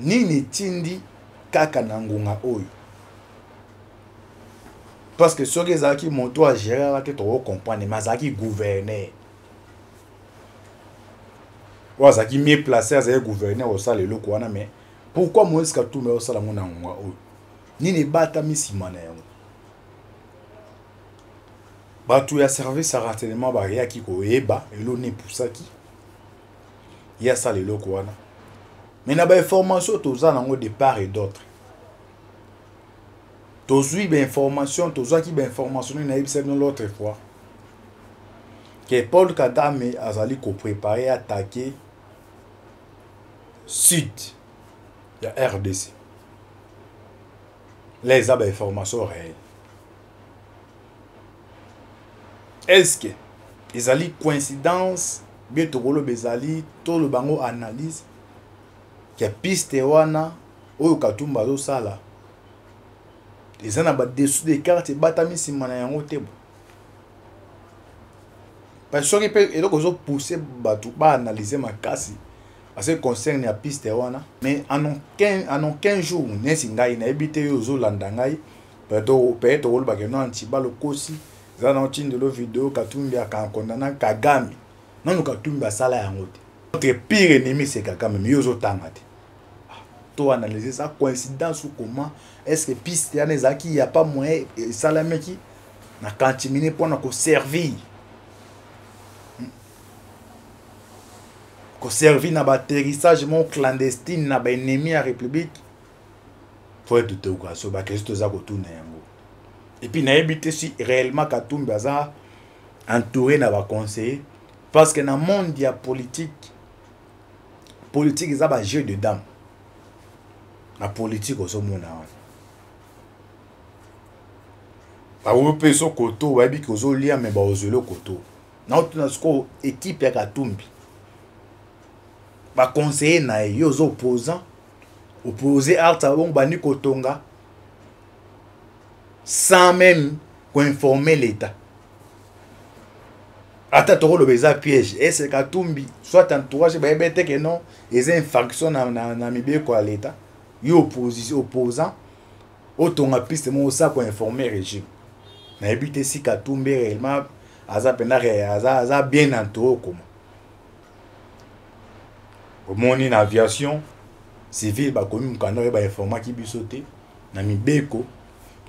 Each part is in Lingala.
nini tindi kaka na ngonga oyo. Parce que soki ezalaki moto a gérer la te to comprendre mais azalaki gouverneur. Ou azalaki mieux placé azalaki gouverneur au sala eloko wana mais pourquoi Moïse Katumbi au sala ngona ngonga oyo? Nini bata misima na yango. Bato ya service à renseignement ba yaki ko eba eloni pusaki. Ya sala eloko wana. Mais na ba information toza nango de part et d'autre. Tozui ba information, toza ki ba information na yebisa l'autre fois. Que Paul Kagame azali ko préparer attaquer Sud ya RDC. Les informations réelles. Est-ce que ezali coïncidence bien tokolo bezali to le bango analyse que piste wana oyo Katumbi zo sala ezana ba dessous des cartes batami simana yango te bo. Parce que pe eloko zo pousser batu ba analyser makasi parce que concerne ya piste wana mais en aucun jour nesi ngai na ebite yo zo landa ngai peut-être olo ba que non antiba le kosi zana otinde lo vidéo Katumbi akakondana Kagame non Katumbi asala yango te. Notre pire ennemi c'est Kagame mais yo zo tanga te. To analyser ça coïncidence ou comment est-ce que piste ya nezaki y a pas moyen salameki na kantimine pour na ko servir na atterrissage mon clandestine na ba ennemi à République. Faut être tout quoi so ba question za ko tourner yango. Et puis na éviter si réellement Katumbi aza entouré na ba conseiller parce que dans monde dia politique ça ba jeu de dames. La politique au sommet na wana. Ba ope so koto ba bi ko zo lia mais ba ozelo koto. Na otuna sko équipe ya Katumbi. Ba conseiller na yo zo opposé alta bon bani kotonga sans même informer l'état. Ata toko le beza piège et c'est Katumbi soit entourage ba ebete que non les infractions na mibe ko l'état. Yo opposant autonga piste mo ça ko informer régime. Na ebite si Katumbi réellement aza bien entouré comme. Au monde en aviation civile ba komi mukanda ba informer ki bisoté na mibeko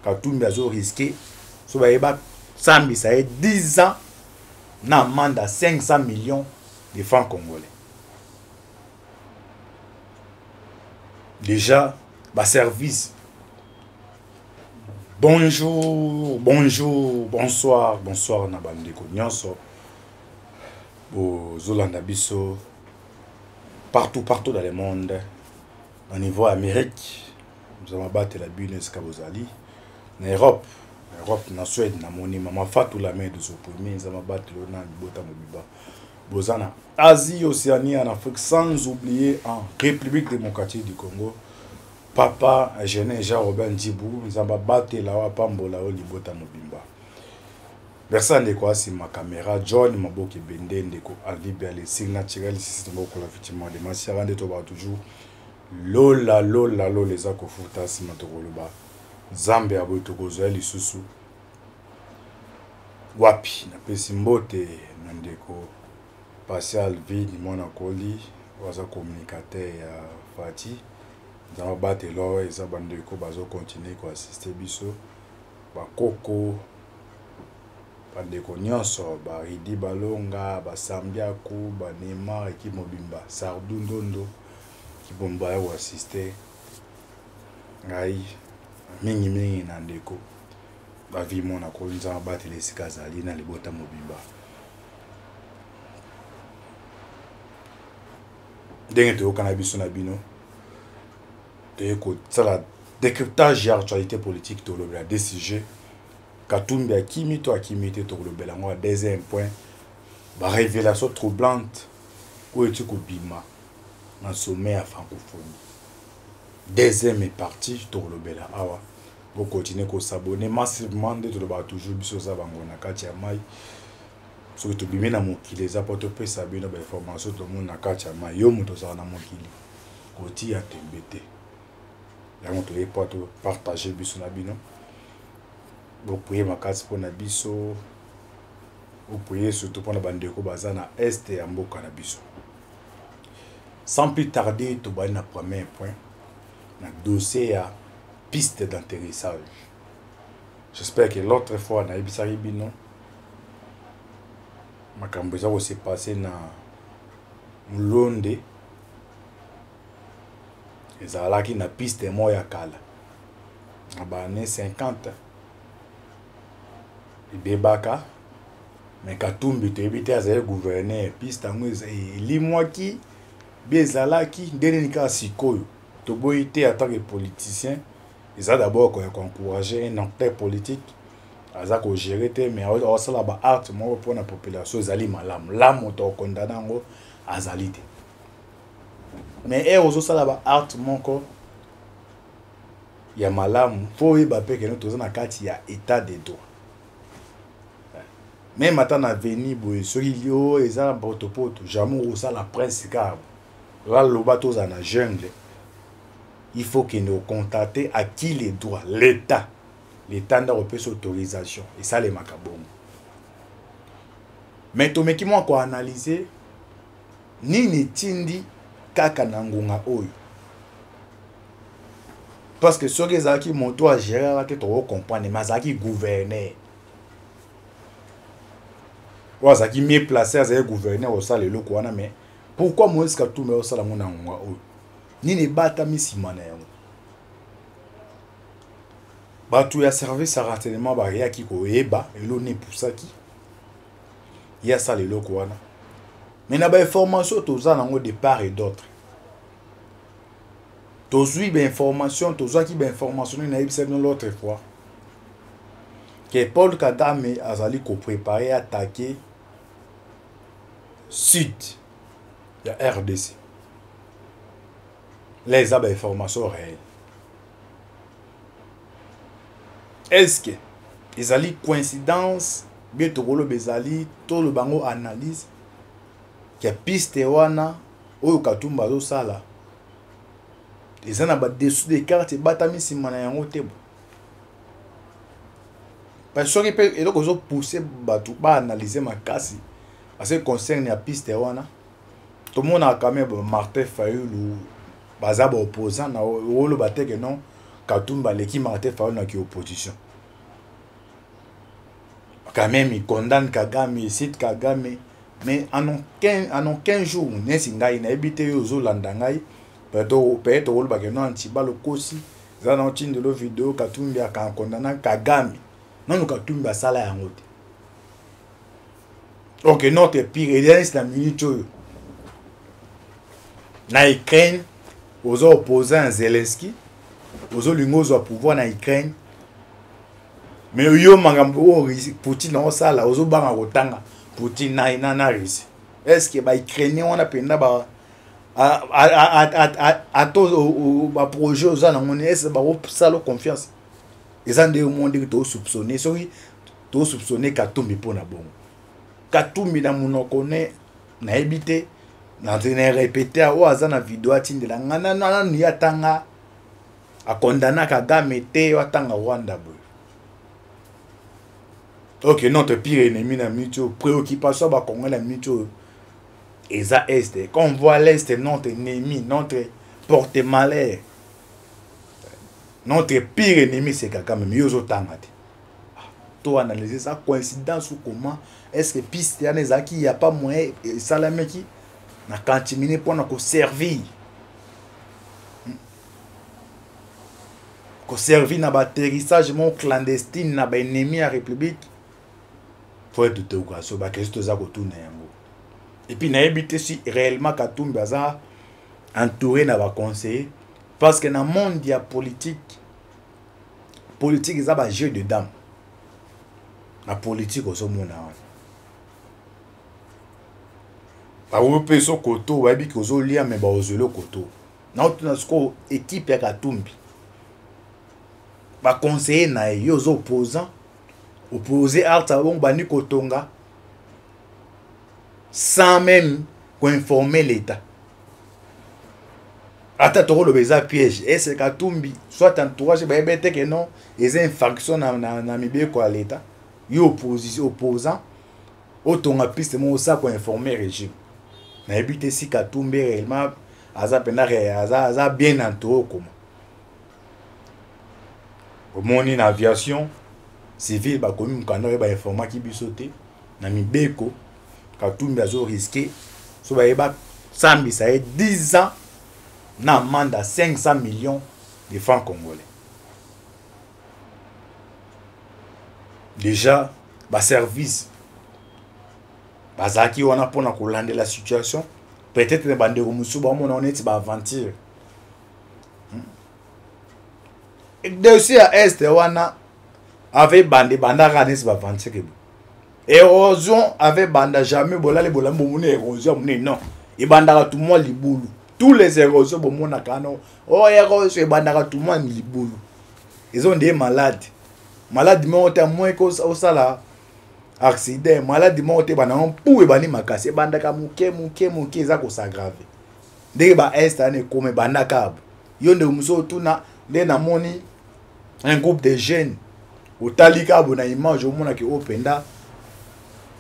Katumbi azo risqué so ba eba sambi ça 10 ans na amende 500 millions de francs congolais. Déjà, bah service. Bonjour, bonsoir, na bandeko nyonso. Bo Zolanda biso partout dans le monde. Au niveau Amérique, nous avons battu la business kabozali. En Europe, na Suède, na moni maman Fatou la main de son premier, nous avons battu le na bota mobiba. Bozana Asie, Océanie, en Afrique, sans oublier en République démocratique du Congo. Papa, Jeune Jean-Robin Djibou, nous avons battu la Wapambola au Libota Mobimba. Personne de quoi si ma caméra, John Maboki Bende, Ndeko, Alvi Berle, signe naturel, si c'est un peu effectivement de ma sierra de Toba toujours. Lola, les Akofuta, si ma Togoluba. Zambe Aboutoko, Zoel, Susu. Wapi, na Pesimbote, Ndeko. Partial vide mon akoli waza communicateur ya Fati dans battre l'or et ça bande ko bazo continuer ko assister biso ba koko bande ko nyonso ba Ridi Balonga ba Sambiaku ba Neymar ki mobimba Sardundondo ki bomba ya assister ngai mingi na ndeko ba vi mon akoli nza battre les sikazali na libota mobimba. Dès que tu as vu son abino, tu as la décryptage de l'actualité politique de la DCG. Katumbi a kimi to a kimi te to le belango. Deuxième point, la révélation troublante où est-ce que Bima dans sommet à francophonie. Deuxième est parti to le bela awa. Vous continuez à s'abonner massivement de tout le bas toujours biso za bango na kati ya mai. So to bimena mokili za poto pe sabina ba information to mona kacha ma yo moto za na mokili Koti ya tembete. Yango to pas partager biso na bino. Vous pouvez makasi pour na biso. Vous pouvez surtout pour na bandeko baza na est ya mboka na biso. Sans plus tarder, to ba na premier point. Na dossier à piste d'atterrissage. J'espère que l'autre fois na ebisari bino. Makambo za ko se passer na Mulonde. Ezalaki na piste moya kala. Na ba année 50. Ibebaka. Mais Katumbi te ebite azali gouverneur piste ngo elimwaki bezalaki ndene nika sikoyo. Toboyi te en tant que politicien, ils ont d'abord encouragé un acteur politique. Ils ont géré, mais ils ont aussi la art pour la population. Ils ont malamu. L'âme ont condamné à Azalite. Mais ils ont aussi la art mon il y a malamu. Faut y baper que nous tous en il y a état de droit. Même maintenant à venir sur l'îlot, ils ont porte-porte. Jamais où ça la presse car là le bateau dans la jungle. Il faut que nous contactions à qui les droits, l'État. L'État n'a pas d'autorisation. Et ça, les macabons. Mais tout le monde qui analysé, ni n'etindi kaka nangunga oyo. Parce que ceux qui montent à gérer, tu dois comprendre, mais qui gouverneur. Ou qui mieux placé à gouverneur au salle le quoi mais pourquoi moi est-ce que tout me au salle mon nangunga oyo? Ni ne bata misima na yango batu ya service à renseignement ba ya ki ko eba elo ne pusaki ya ça le loko wana mais na ba information toza nango de part et d'autre tozui ba information toza ki ba information na yebisa no l'autre fois que Paul Kagame azali ko préparer attaquer sud ya RDC. Les informations réelles. Est-ce que ils allaient coïncidence bien tout le bezali tout le bango analyse que piste wana oyo Katumba zo sala ils en a ba dessous des cartes batami simana yango tebo parce que peut et donc ils ont poussé batu ba analyser makasi parce que concerne la piste wana tout le monde a quand même Martin Fayulu bazaba opposant na wolo bateke non Katumba leki Martin Fayulu na ki opposition quand même il condamne Kagame il cite Kagame mais en aucun jour nesi ngai na ebite yo zo landa ngai peut-être wolo bakeno antiba le kosi za na tinde lo vidéo Katumba ka condamna Kagame non Katumba sala yango te OK notre pire et c'est la minute na Ukraine aux opposants à Zelensky, aux olingos au pouvoir en Ukraine. Mais yo mangambo Poutine en sala, aux obanga rotanga, Poutine na Russie. Est-ce que ba Ukrainien on a penda ba à tous ba projet aux ana on est ba sala confiance. Ils ont des monde to soupçonner, to soupçonner Katumbi pona bon. Katumbi na monoko ne na ebité. Na tene répété à na vidéo atinde la ngana ni atanga a condamner Kagame te atanga Rwanda bo. OK notre pire ennemi na micho préoccupation ba Congo la micho eza est quand on voit l'est notre ennemi notre porte-malheur notre pire ennemi c'est Kagame miozo tanga te. To analyser ça coïncidence ou comment est-ce que piste ya nezaki il y a pas moyen salameki na continuer pour nous servir ko servir na atterrissage mon clandestine na ba ennemi à république faut être tout quoi so ba question za ko tourner yango et puis na éviter si réellement Katumba za entouré na ba conseiller parce que dans monde dia politique ça ba jeu de dames la politique au mona ba wope so koto ba bi ko zo lia me ba ozelo koto na tuna sko équipe ya Katumbi ba conseiller na yo zo opposé alta bon bani kotonga sans même informer l'état Ata toko le beza piège. Et c'est Katumbi. Soit entourage, bah bête que non. Ils ont une faction na mibé quoi l'État. Yo opposant. Autant à piste mon ça pour informer régime. Na habité si Katumbi réellement. Aza bien entouré comme. Au monde en aviation civile ba komi mukanda ba informa ki bisoté na mibeko Katumbi azo risqué so ba yeba sambi ça 10 ans na amende à 500 millions de francs congolais. Déjà ba service bazaki wana pona kolande la situation peut-être les bandeko musu ba mona oneti ba aventure. Et aussi à est wana avec banda ranis ba aventure. Érosion avec banda jamais bolale bolambo mune érosion mune non. Et banda tout moi libulu. Tous les érosions bon mona kano. Oh érosion banda tout moi libulu. Ils ont des malades. Malades mais on moins que au sala accident, malades mais on te bana on pou e bani makase banda ka muke za ko s'aggraver. Dès ba est ane comme banda kab. Yonde muso tuna de na moni un groupe de jeunes au talika bona image au mona ki openda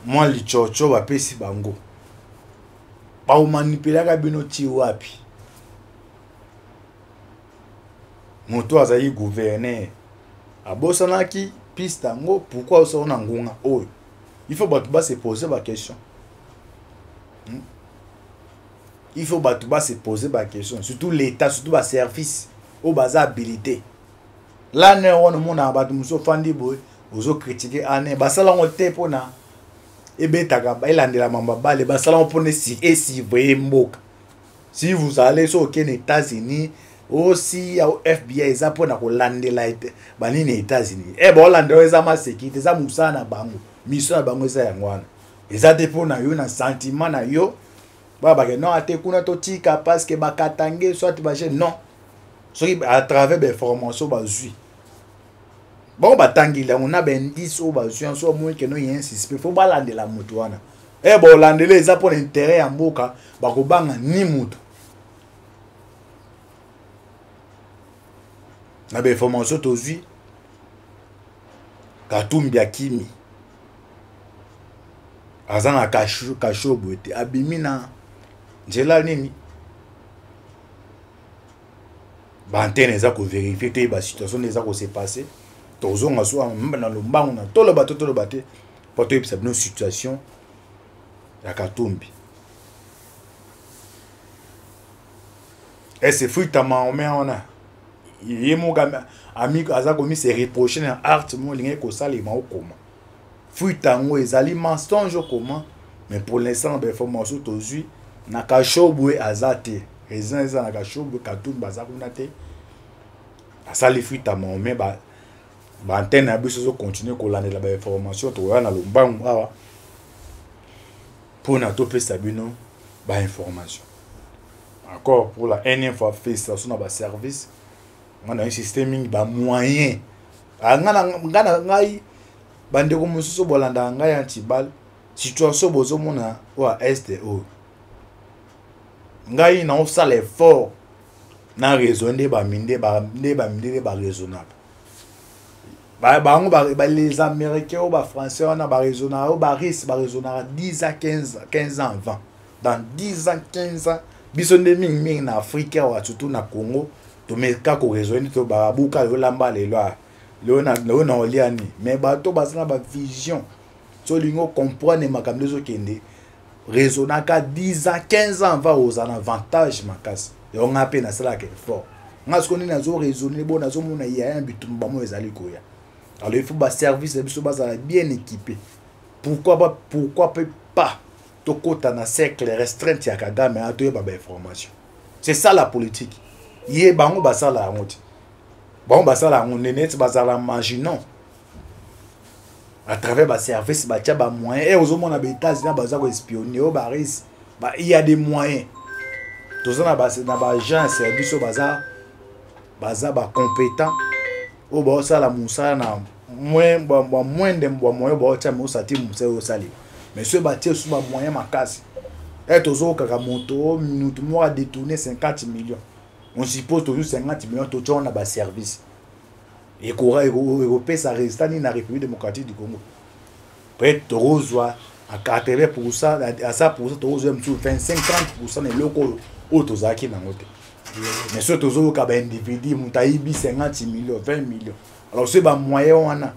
moi li chocho ba pesi bango ba o manipuler ka bino ti wapi moto azayi gouverner abosana ki piste ngo pourquoi ça on ngunga oh il faut ba se poser ba question. Il faut ba se poser ba question surtout l'état surtout ba service au baza habilité. Là ne on mona ba muso fandi boy ozo critiquer ane basala on te pona ebetaka elandela mamba bale basala on pone si mboka. Si vous allez sur aux États-Unis aussi au FBI za pona ko landela banini États-Unis e ba landela za ma sécurité za musana bango mission na bango za yangwana eza te pona yo na sentiment na yo baba ke non ate kuna to tika parce que bakatange soit ba non soki à travers des formations bazui bon batangila on a ben 10 au bazui en so moins que non y insiste faut balandela mutu wana e bo landela eza pour intérêt ya mboka bakobanga ni mutu na be formation tozui Katumbi akimi azana kasho boete abimina njela nini ba antenne za ko vérifier te ba situation eza ko se passer tozonga so na lombango na tolo bato te poto episa bino situation ya Katumbi et c'est fruitement on met on yemo ga ami aza komi se reprocher na art mo linge ko salima okoma fruitango ezali mensonge comment mais pour l'instant ba information tozui na kashobwe azate raison eza na kashobwe Katumbi baza kuna te asali fruitement mais ba antenne abiso zo continuer ko landela ba information to wana lombango awa pour na topesa bino ba information encore pour la énième fois félicitations na ba service on a un système ba moyen ngana ngai bandeko mususu bolanda ngai antibal situation bozo mona wa est o ngai na osala effort na raisonner ba minde ba raisonnable ba les américains ou ba français on a ba raisonnable ba risque ba raisonnable 10 à 15 ans avant dans 10 ans 15 ans bisonde ming na Afrique ou surtout na Congo to meka ko raisonner to ba buka le lamba le loi le na oliani mais ba to basana ba vision so lingo comprendre makambo zo kende raisonnaka 10 ans 15 ans va aux en avantage makasi et on a peine à cela que fort nga ce qu'on est zo raisonner bon na zo mona ya un bitumba mo ezali koya alors il faut ba service de biso bazala bien équipé pourquoi pas to kota na cercle restreint ya Kagame a to ba information c'est ça la politique yé bango basala ngoti bon basala ngonet bazala marginaux à travers ba service ba tia ba moyens et aux hommes na ba États-Unis baza ko espionner au baris ba il y a des moyens tous na ba agent service baza ba compétent au ba sala musa na moins de moyens ba tia musa ti musa au sali mais ce ba tia sous ba moyens makasi et tous au kaka moto minute moi détourner 50 millions On suppose toujours 50 millions de on a bas service. Et qu'on ça reste dans la République démocratique du Congo. Peut-être Torozwa à 80%, à ça pour ça Torozwa 25-30% des locaux autozaki dans l'autre. Mais ce Tozo qui a individu, Moutaïbi 50 millions, 20 millions. Alors c'est un moyen on a.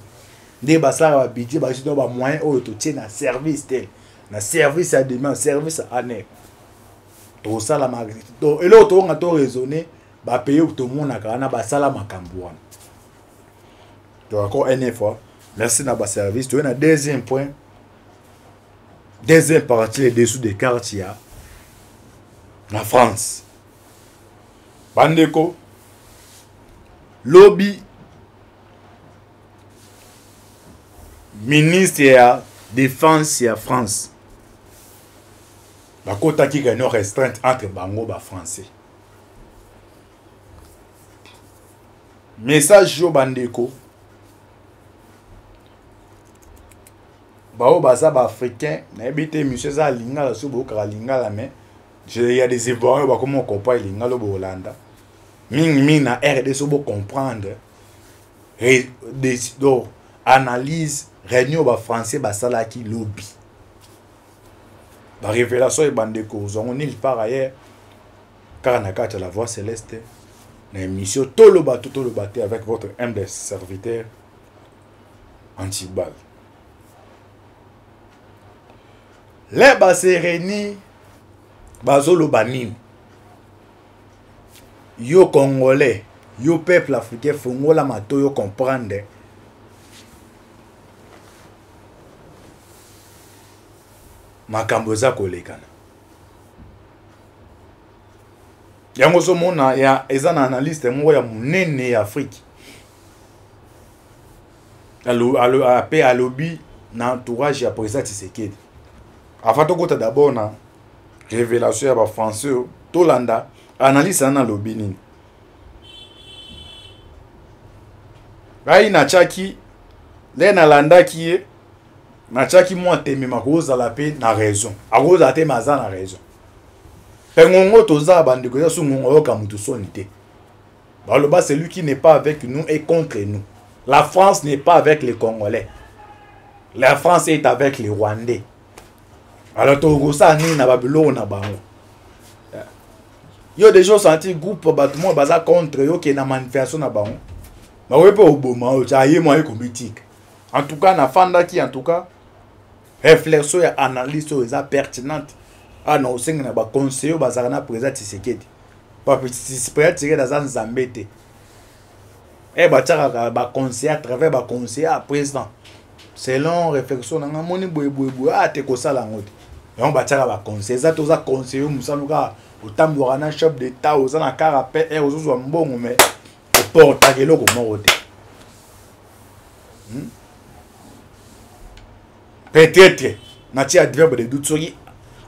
Des basara budget, c'est un moyen où tu tiens un service tel, un service à demain, un service à année. Tout ça la marque. Et l'autre on a tout raisonné, bah payer tout le monde à Ghana, bah ça la macambouane. Donc encore une fois, merci na bas service. Tu as un deuxième point, deuxième partie les dessous des quartiers, la France. Bandeko, lobby. Ministre de la Défense de France. La côte qui a une restreinte entre Bango et Français. Message au Bandeko. Bao baza ba africain, na ebité monsieur za linga so bo ka linga la mais il y a des Ivoiriens ba comment on comprend linga lo bo Hollanda. Ming na RD so bo comprendre. Donc analyse réunion ba français ba sala ki lobby. La révélation est Bandeko, on il par ailleurs car na carte la voix céleste. Na émission tout le bateau avec votre humble serviteur anti-balle. Les basereni bazolo banim. Yo congolais, yo peuple africain fongola mato yo comprendre. Makambo za kolekana. Yango so mona ya ezana analyste mo ya munene ya Afrique. Allo AP alobi na entourage ya président Tshisekedi. Avant to kota d'abord na révélation ya ba français Tolanda analyse na lobi nini. Bai na chaki le na landa ki na chaki mo teme makoza la pe na raison. Akoza te maza na raison. Pengongo toza bandeko ya sungongo yoka mutu sonité. Baloba celui qui n'est pas avec nous est contre nous. La France n'est pas avec les Congolais. La France est avec les Rwandais. Alors Togo ça ni na babilo na bango. Yo déjà senti groupe battement baza contre yo qui na manifestation na bango. Ba we pe oboma o chaye mo e politique. En tout cas na fanda qui en tout cas réflexion et analyse sur les pertinentes. Ah non, c'est que na ba conseiller bazaka na président Tshisekedi. Pas petit président tirer dans un zambete. Eh ba tchaka ba conseiller à travers ba conseiller à président. Selon réflexion na moni boy ah te ko sala ngoti. Et on ba tchaka ba conseiller za to za conseiller musanuka otamboka na chef d'état oza na carapé et ozo mbongo mais porta keloko moko te. Peut-être nati adverbe de doute soki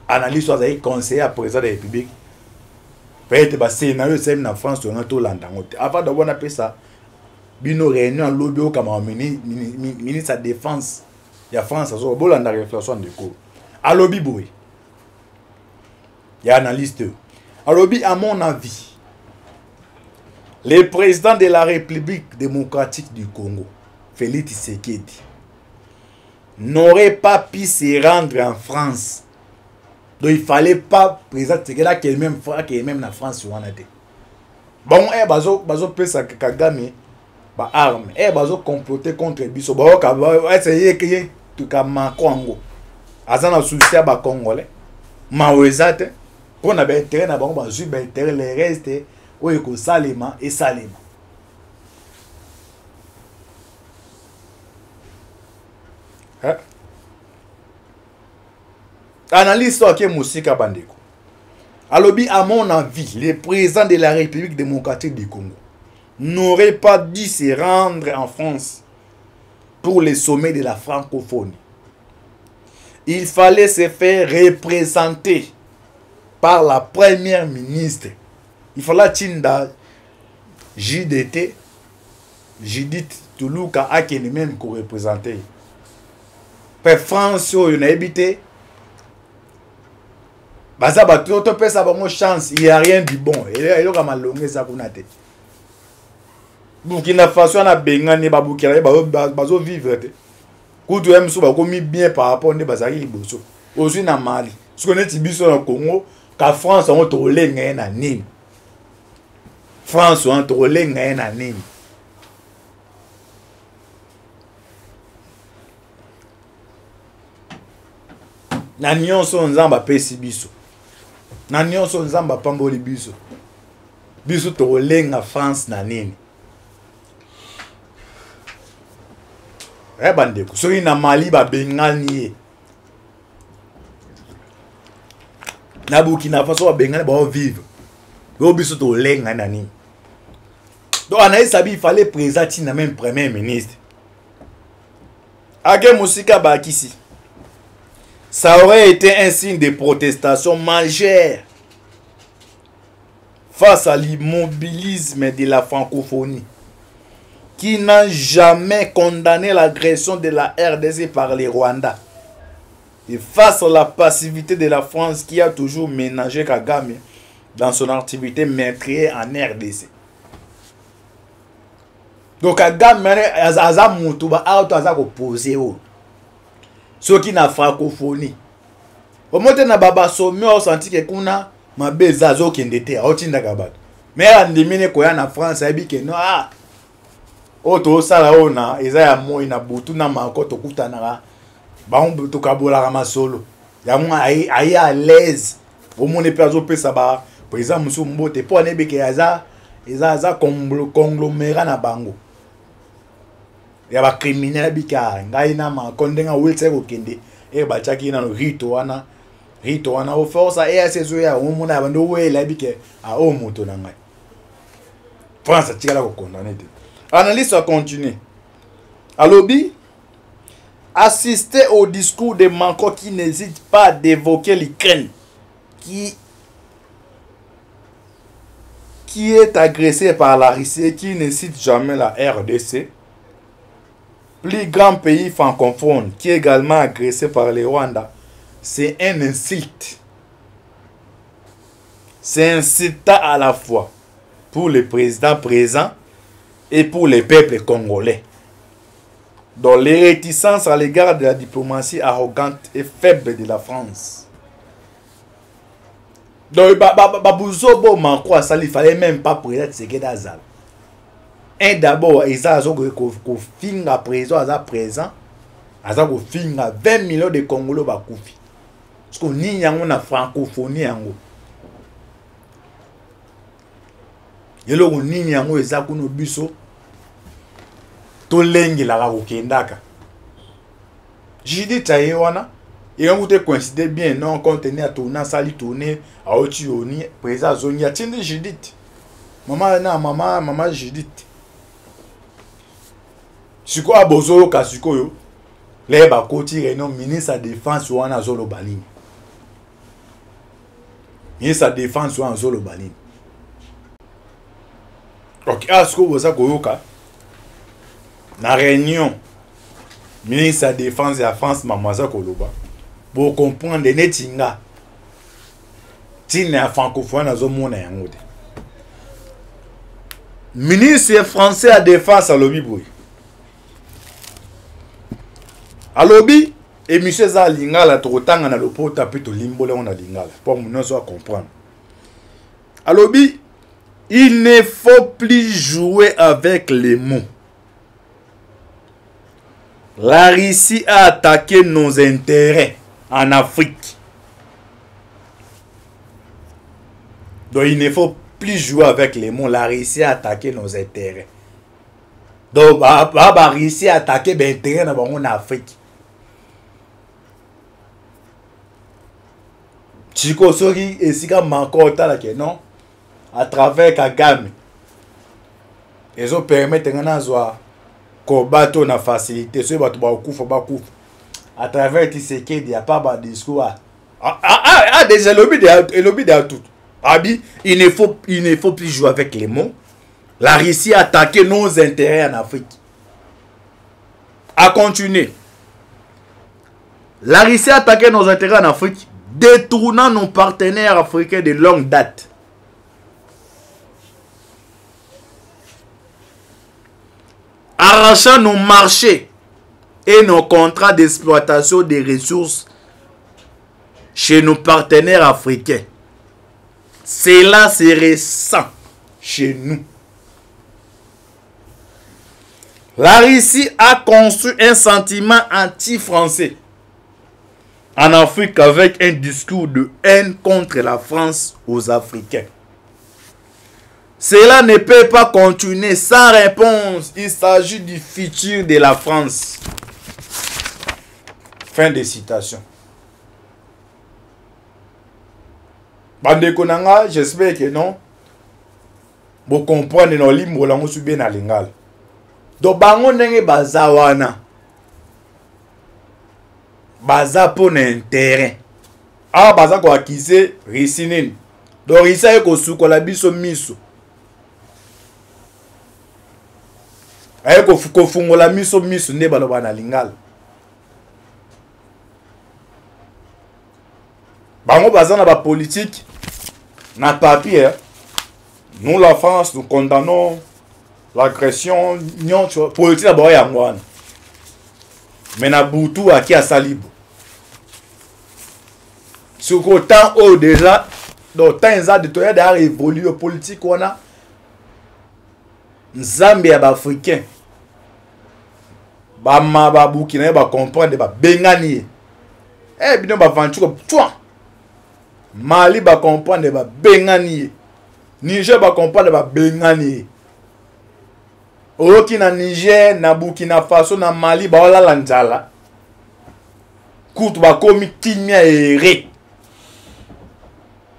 analyse soit ay conseiller à président de la République. Peut-être ba scénario c'est na France on a to landa ngote. Avant de voir na pesa bino réunion lobby au Cameroun ministre de défense ya France so bolanda réflexion de ko. A lobby boy. Ya analyste. A lobby à mon avis le président de la République démocratique du Congo, Félix Tshisekedi, n'aurait pas pu se rendre en France. Donc il fallait pas président Tshisekedi qui est même la France ou en été. Bon, bazo pesa Kagame ba arme, bazo comploter contre biso, ba essayer que tout comme Congo. Azana souci ba Congolais. Mawezate pour na ba intérêt na bango ba ju ba intérêt le reste oui, que Salima et Salima. Hein? Analyse ça qui est Moussika Bandeko. Alors, à mon avis, le président de la République démocratique du Congo n'aurait pas dû se rendre en France pour le sommet de la francophonie. Il fallait se faire représenter par la première ministre. Il fallait Tinda JDT, Judith Toulouka, à qui même qu'on représentait. Pour France, on a habité. Baza bato to pesa bango chance, il y a rien du bon. Et là comme longue ça kuna te. Burkina Faso na bengani ba bukira bazo vivre te. Kutu emso ba komi bien par rapport ne bazaki liboso. Ozu na Mali. Ce qu'on est biso na Congo, ka France on tolé ngé na nini. France on tolé ngé na nini. Na nyonso nzamba pesi biso. Na nyonso nzamba pamboli biso. Biso tolenga France na nini. Bandeko soki na Mali ba bengani na Burkina Faso ba bengani ba vivre. Bo biso tolenga na nini. Donc Anaïs Sabi il fallait présenter na même premier ministre. Age Musika Bakisi. Ça aurait été un signe de protestation majeure face à l'immobilisme de la francophonie, qui n'a jamais condamné l'agression de la RDC par les Rwandais, et face à la passivité de la France qui a toujours ménagé Kagame dans son activité meurtrière en RDC. Donc Kagame aza mutu ba auto aza ko poser o. Ceux qui na francophonie. Au moins na baba sommet au senti que kuna mabeza zo kendete otinda kabato. Mais andimine ko ya na France abi ke no ah. Oto sala ona eza ya moi na butu na makoto kutana ba on to kabola ma solo. Ya mo ai à l'aise. Au moins pe azo pesa ba président musu mbote po ne be ke eza conglomérat na bango. Ya ba criminel bika ngai na ma kondenga wilse ko kende e ba chaki na rito wana o force e asezo ya umuna bando wela bike a o moto na ngai France tikala ko condamner. Analyse a continué. Alobi assister au discours de Manko qui n'hésite pas d'évoquer l'Ukraine qui est agressée par la Russie et qui ne cite jamais la RDC, plus grand pays francophone qui est également agressé par les Rwandais. C'est un insulte. C'est insultant à la fois pour le président présent et pour les peuples congolais, dont les réticences à l'égard de la diplomatie arrogante et faible de la France. Donc, Babouzobo Manko il fallait même pas présenter ce qui est d'Azal. Un d'abord, ils ont fait à présent, ils ont fait 20 millions de Congolais bakoufi. Parce que nous avons une francophonie. Et là, nous avons une biso. To lengi la kokendaka. Jidi tayewana. Et on vous considère bien non contenu à tourner sali tourner à otioni présent zone tindi Judith. Maman Judith. Siko abozo kasiko yo. Les bakoti réunion ministre de défense wana zolo balini. Ministre de défense wana zolo balini. OK, asko boza koyoka. Na réunion ministre de la défense de la France Mamaza Koloba pour comprendre netinga tina francophone azo mona yango te. Ministre français à défense à lobi boy. Alobi et monsieur za lingala tokotanga na lopota pe to limbole on a lingala pour nous so comprendre. Alobi il ne faut plus jouer avec les mots. La Russie a attaqué nos intérêts en Afrique. Donc il ne faut plus jouer avec les mots. La Russie a attaqué nos intérêts. Donc la Russie a attaqué les intérêts en Afrique. Chico Sori et Sika Manko non à travers Kagame. Ils ont permis de kobato na facilité ce bato ba kufa ba kufa à travers Tshisekedi y a pas de discours déjà lobby de tout abi il ne faut plus jouer avec les mots. La Russie a attaqué nos intérêts en Afrique. À continuer. La Russie a attaqué nos intérêts en Afrique. détournant nos partenaires africains de longue date. Arrachant nos marchés et nos contrats d'exploitation des ressources chez nos partenaires africains. Cela serait sans chez nous. La Russie a construit un sentiment anti-français en Afrique avec un discours de haine contre la France aux Africains. Cela ne peut pas continuer sans réponse. Il s'agit du futur de la France. Fin de citation. Bandeko nanga, j'espère que non. Vous comprenez nos limbes, vous avez bien à l'ingal. Donc, bango nenge baza wana. Baza pour l'intérêt. Ah, baza kwa kise risinini. Donc, risa yeko suko la biso miso. Ayeko fuko fungo la miso ne baloba na lingala. Bango baza na ba politique na papier. Nous la France nous condamnons l'agression politique d'abord ya ngwana. Mais na butu aki asalibo. Sur autant au déjà dans temps de toya da évoluer politique wana. Nzambe ya ba africain. Ba ma ba Burkina ba comprendre ba bengani. Eh bino ba vanchuko twa. Mali ba comprendre ba bengani. Niger ba comprendre ba bengani. Oki na Niger, na Burkina Faso, na Mali ba wala lanjala. Kutu ba komi kimia ere.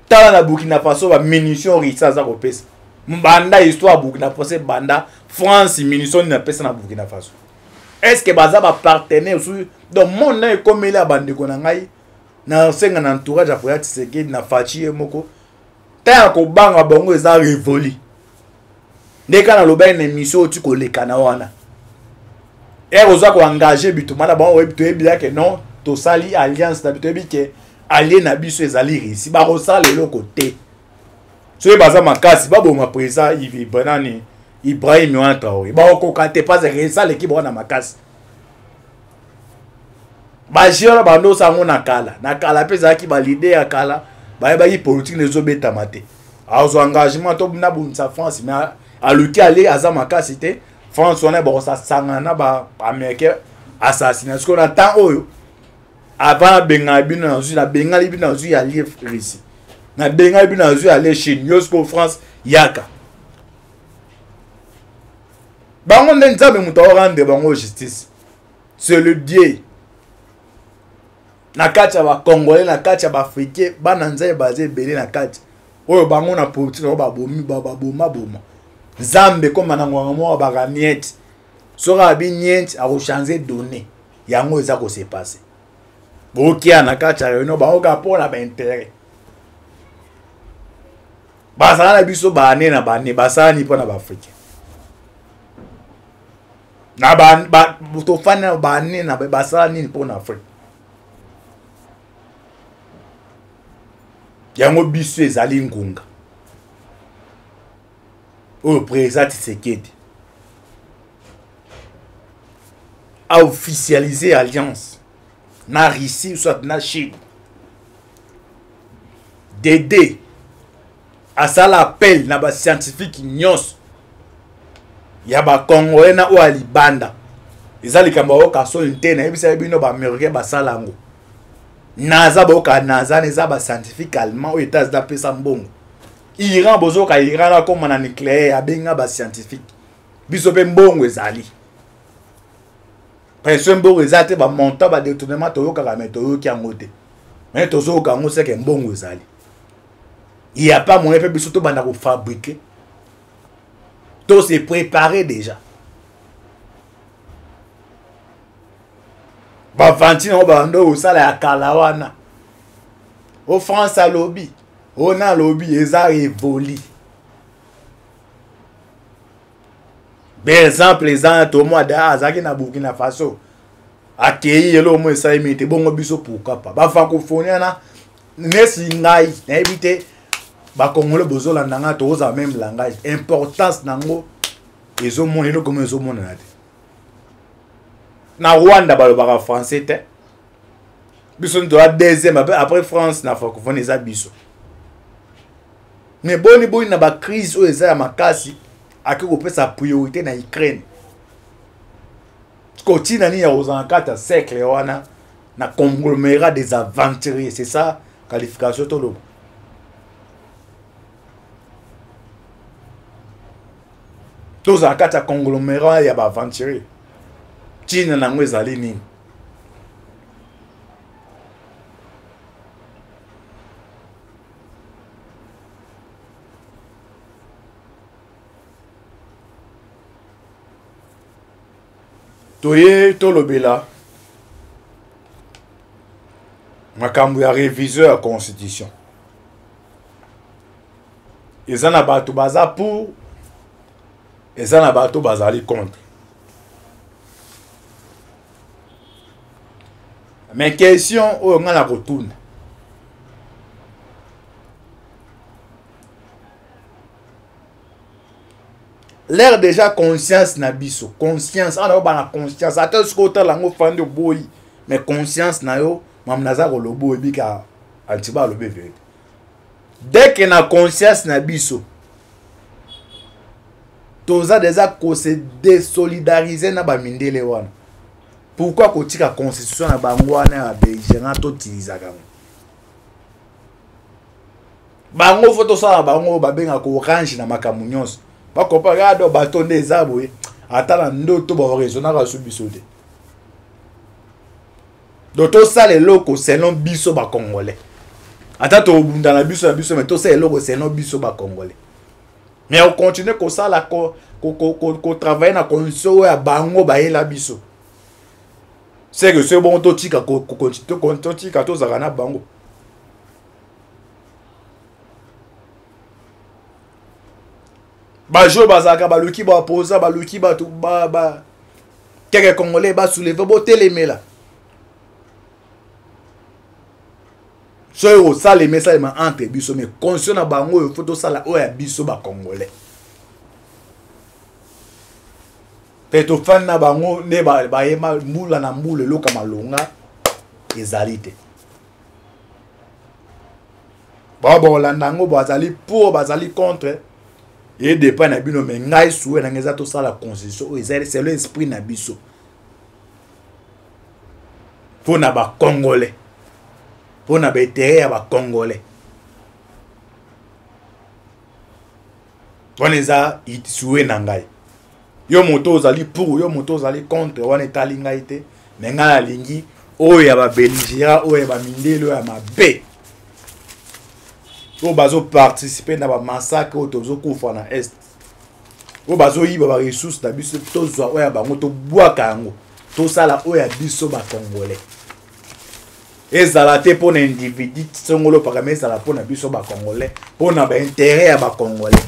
Tala na Burkina Faso ba munition risa za kopesa. Mbanda histoire Burkina Faso banda France munition na pesa na Burkina Faso. Est-ce que baza ba partenaire sur donc mon na comme la bande ko na ngai na senga na entourage apoya Tshisekedi na Fachi moko ta ko banga bongo eza révolu ndeka na loba une émission tu ko lekana wana et oza ko engager bituma na bon webi to ebia que non to sali alliance na bitobi que allié na biso ezali risi ba ko sala le côté so baza makasi ba bo ma président Yves Banani Ibrahim Ouantraoré ba ko kante pas risa l'équipe wana makasi ba jira ba ndo sango na kala pesa ki ba leader ya kala ba ba yi politique nezo beta mate azo engagement to na bunsa France mais a lutter aller azamaka cité France on est bon ça sangana ba américain assassinat ce qu'on attend oyo avant bengabi na zu la bengali bi na zu ya lié Russie na bengali bi na zu aller Chine yosko France yaka bango nzambe muto rendre bango justice c'est le Dieu na kati ba congolais na kati ba africain bana nzambe basé belé na kati oyo bango na politique ba bomi ba boma Zambe comme manangwa mo ba niet sora bi niet a changer données yango eza ko se passer bokia na kati no ba oka pona ba intérêt basana biso ba ne na ba ne basani pona ba africain na ba to fana ba ne na ba basani pona afrique yango biso ezali ngunga au président Tshisekedi a officialisé alliance na Russie soit na Chine d'aider à ça l'appel na ba scientifique nyos ya ba Congolais na o alibanda ezali kamba o kaso interne ebisa bino ba américain ba salango naza ba ka naza neza ba scientifique allemand o États da pesa mbongo Iran bozo ka Iran la comme na nucléaire abenga ba scientifique biso pe mbongo ezali pression mbongo ezate ba monta ba détournement to yoka meto yoki angote mais to zo ka ngo seke mbongo ezali il y a pas moyen pe biso to banda ko fabriquer to se préparer déjà ba vantino ba ndo usala ya kalawana au France à lobby on a lobby eza évoli. Par exemple, les ans au mois d'Azaki na Burkina Faso. Akei yelo mo esa imite bongo biso pourquoi pas. Ba francophonie na nesi ngai na éviter ba congolais bozola nanga toza même langage importance nango ezomona ino comme ezomona na te na Rwanda balobaka français te biso ndo la deuxième après France na francophone eza biso mais boni na ba crise o eza ya makasi aki kopesa priorité na Ukraine continue ni ya aux 4 siècle wana na conglomérat des aventuriers c'est ça qualification to lobo tous en 4 conglomérat ya ba aventurier Chine na ngwe zali nini toye tolobela makambo ya réviseur ya constitution eza na bato baza pour eza na bato bazali contre mais question oyo nga na kotuna l'air déjà conscience na biso conscience ana ba na conscience ata ce côté lango fande boy mais conscience na yo mamnaza ko lobo ebika antiba lobe vérité dès que na conscience na biso toza déjà ko se désolidariser na ba mindele wana pourquoi kotika constitution na bango wana ya Belgique to utilizaka bango photo ça bango ba benga ko orange na makamu nyonso bakoparado batonde ezabwe atala ndoto ba raisonner ka subiso te doto sale loko selon biso ba congolais ata to bunda na biso mais to sale loko selon biso ba congolais mais on continue ko sala ko travailler na condition ya bango ba yela biso c'est que c'est bon to tika ko tika to zakana bango ba jo bazaka ba luki ba posa ba luki ba tout ba quelques congolais ba soulever bo telemela so yo sala message ma entre biso mais conscient na bango yo photo sala o ya biso ba congolais peto fan na bango ne ba yema mbula na mbule loka malonga ezalite ba bolanda ngo bazali pour bazali contre et dépend na bino mais ngai soué na ngeza to sala constitution c'est l'esprit na biso pour na ba congolais pour na béterre ya ba congolais on eza soué na ngai yo moto ozali pour yo moto ozali contre wana etali ngai te mais ngai alingi oyo ya ba belgique oyo ya ba mindelo ya mabe o bazo participer na ba massacre o tozo kufa na est o bazo yiba ba ressources na biso to zwa o ya bango to bwaka yango to sala o ya biso ba congolais ezala te pona individu songolo pakamesa la pona biso ba congolais pona ba intérêt ya ba congolais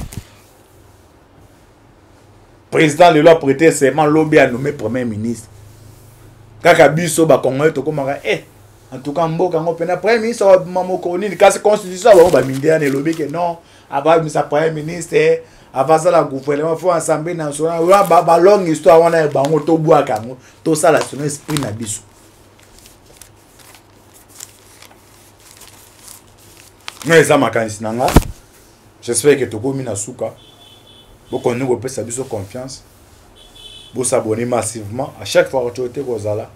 président le loi prêter serment lobby a nommé premier ministre kaka biso ba congolais to komaka en tout cas mboka ngo pena premier ministre mamoko nini kasi constitution ba mindea ne lobby que non avant misa premier ministre avant ça la gouvernement faut assemblée nationale ba longue histoire wana bango to bwaka ngo to sala son esprit na biso mais ça makanisi nanga j'espère que to komi na suka beaucoup nous repose biso confiance vous s'abonner massivement à chaque fois que tu es kozala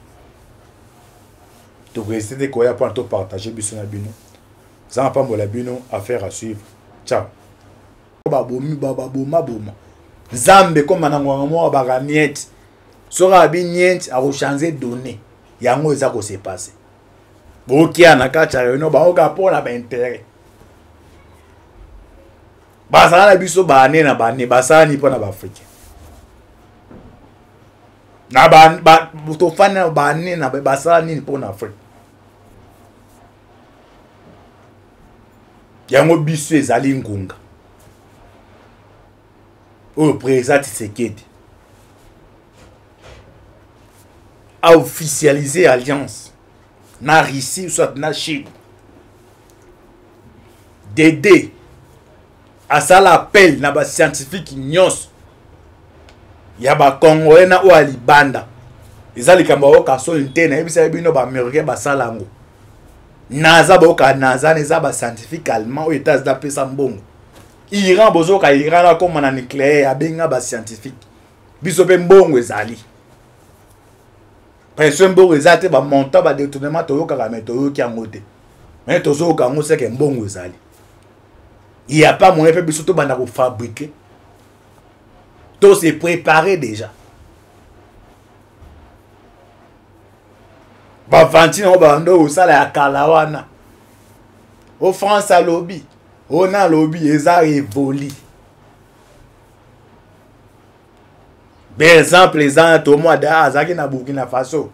to rester ko ya pour partager biso na bino ça pas mo la bino affaire à suivre ciao babomi baboma nzambe comme na ngwa mo ba niet sora bi niet a changer données yango eza ko se passer bokia na kacha yo no ba oka pona ba intérêt basala biso bane na bane basani pona ba africain na ba to fana bane na basala nini pona afrique yango biso ezali ngunga o président Tshisekedi a officialisé alliance na Russie soit na Chine d'aider à ça l'appel na ba scientifique nyos ya ba congolais na o alibanda ezali kamba o kaso interne ebisa bino ba américain ba salango naza ba o ka naza neza ba scientifique allemand o États-Unis da pesa mbongo Iran bozo ka Iran na comme na nucléaire abenga ba scientifique biso pe mbongo ezali pression mbongo ezate ba montant ba détournement to yo ka meto yo ki angote mais tozo ka ngo seke mbongo ezali. Il n'y a pas moyen de faire tout pour fabriquer. Tout c'est préparé déjà. Bah Fantine on va au salaire à Kalawana. Au France à lobby. On a lobby ils a évoli. Par exemple les gens au mois d'Azaki na Burkina Faso.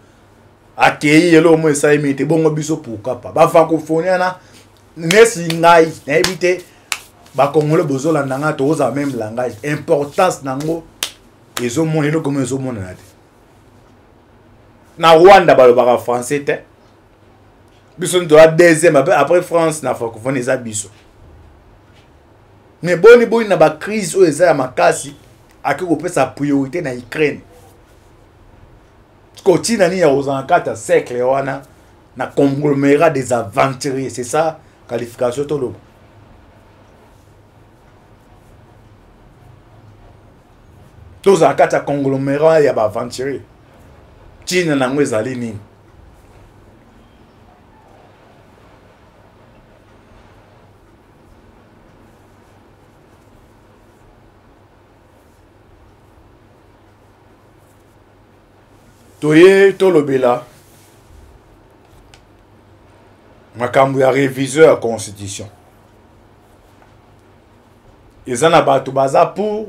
Accueillir le moins ça imite bon biso pourquoi pas. Bah francophonie na nesi ngai na éviter ba Congolais bozo la nanga toza même langage importance nango ezo monelo comme ezo monana na Rwanda ba le français te biso ndo la deuxième après France na francophonie za biso mais boni na ba crise o eza ya makasi akiko pesa priorité na Ukraine continue ni ya aux 4 siècle wana na conglomérat des aventuriers c'est ça qualification tolo. Tous en cas de conglomérat, il y a aventuré. Chine n'a pas zali ni. Toye tolobela. Makambu ya réviseur à constitution. Ils en a battu baza pour.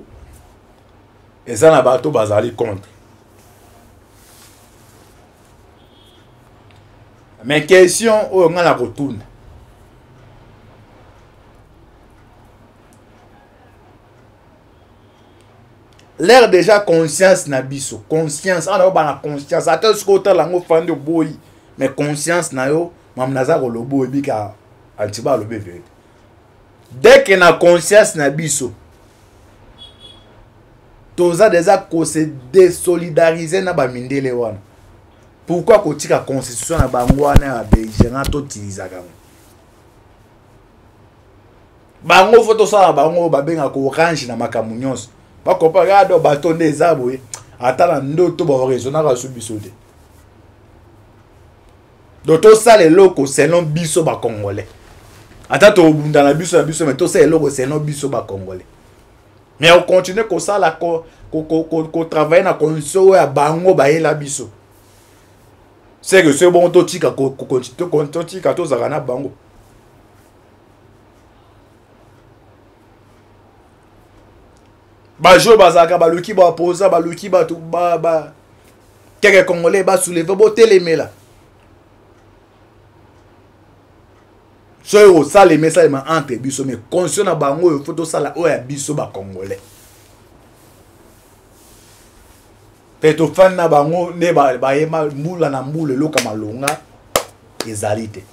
Et ça n'a pas tout basali contre. Mais question on a la retourne. L'air déjà conscience na biso, conscience on a la conscience attends ce côté là on fait de boy mais conscience na yo mam naza ko lobo ebika antiba lobe vérité. Dès que na conscience na biso toza déjà ko se désolidariser na ba mindele wana. Pourquoi ko tika constitution na bango wana ya Belgique to utiliser ka. Bango photo ça bango ba benga ko orange na makamu nyonso. Ba comparado ba tonde ezabo atala ndoto ba raisonner ka subiso te. Doto ça les locaux selon biso ba congolais. Ata to bunda na biso mais to ça les locaux selon biso ba congolais. Mais on continue comme ça là qu'on travaille na condition ya bango ba la biso. C'est que c'est bon to tika ko continue tika to zakana bango. Ba jo bazaka ba luki ba posa ba luki ba tout ba quelques congolais ba soulever bo télémela. So yo ça les messages ma entre biso mais conscient na bango yo photo ça là o ya biso ba congolais. Peto fan na bango ne ba yema mbula na mbule loka malonga ezalite.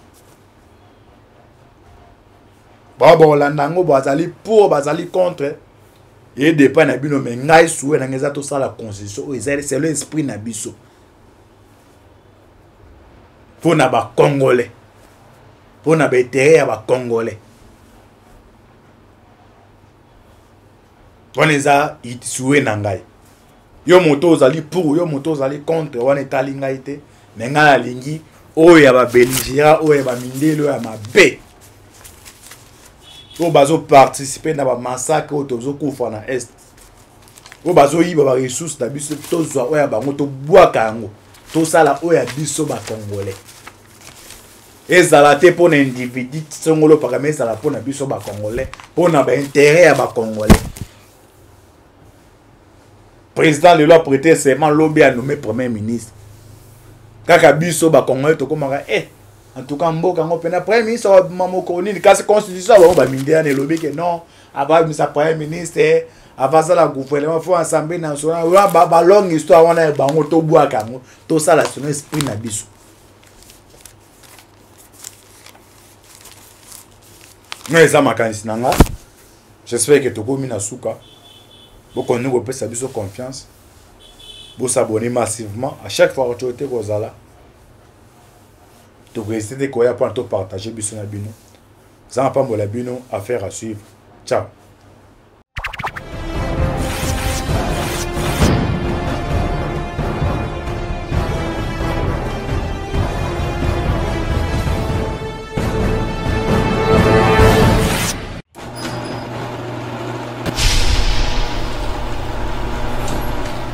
Ba bon la nango bazali pour bazali contre et dépend na bino mais ngai soué na ngeza to ça la constitution c'est l'esprit na biso. Pour na ba congolais. Pour na béterre à ba congolais. On les a soué na ngai. Yo moto ozali pour yo moto ozali contre wana etali ngai te mais ngai alingi oyo ya ba belligérant oyo ya ba mindelo ya mabe. O bazo participer na ba massacre o tozo kufa na est. O bazo yiba ba ressources na biso tozo oya bango to bwaka yango. To sala oya biso ba congolais. Ezala te pour individu tsongolo pakamé ezala pour na biso ba congolais, pour na ba intérêt ya ba congolais. Président le loi prêter serment lobby a nommé premier ministre. Kaka biso ba congolais to komaka en tout cas mboka ngo pena premier ministre mamoko nini kasi constitution ba mindea ne lobby que non avant sa premier ministre avant ça la gouvernement faut assemblée nationale ba longue histoire wana ba ngo to bwaka ngo to sala son esprit na biso. Non, eza makanisi na nga. J'espère que tokomi na suka. Bokoni kopesa biso confiance. Vous s'abonnez massivement. À chaque fois que tu es Rosala, tu peux essayer de partager biso na bino. Ça n'a pas mon labino, affaire à suivre. Ciao.